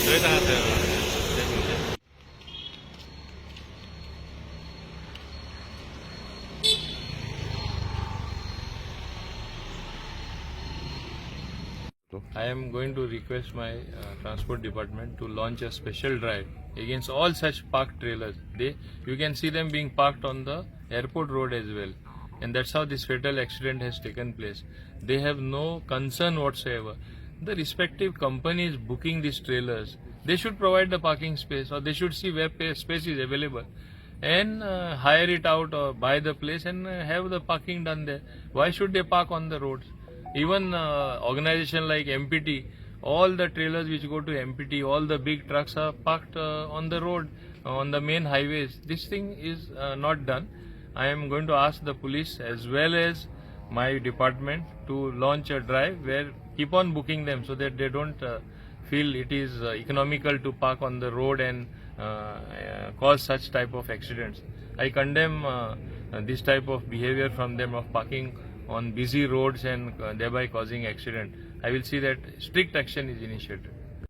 I am going to request my transport department to launch a special drive against all such parked trailers. You can see them being parked on the airport road as well, and that's how this fatal accident has taken place. They have no concern whatsoever. The respective companies booking these trailers, they should provide the parking space, or they should see where space is available, and hire it out or buy the place and have the parking done there. Why should they park on the roads? Even organization like MPT, all the trailers which go to MPT, all the big trucks are parked on the road, on the main highways. This thing is not done. I am going to ask the police as well as my department to launch a drive where keep on booking them so that they don't feel it is economical to park on the road and cause such type of accidents. I condemn this type of behavior from them of parking on busy roads and thereby causing accident. I will see that strict action is initiated.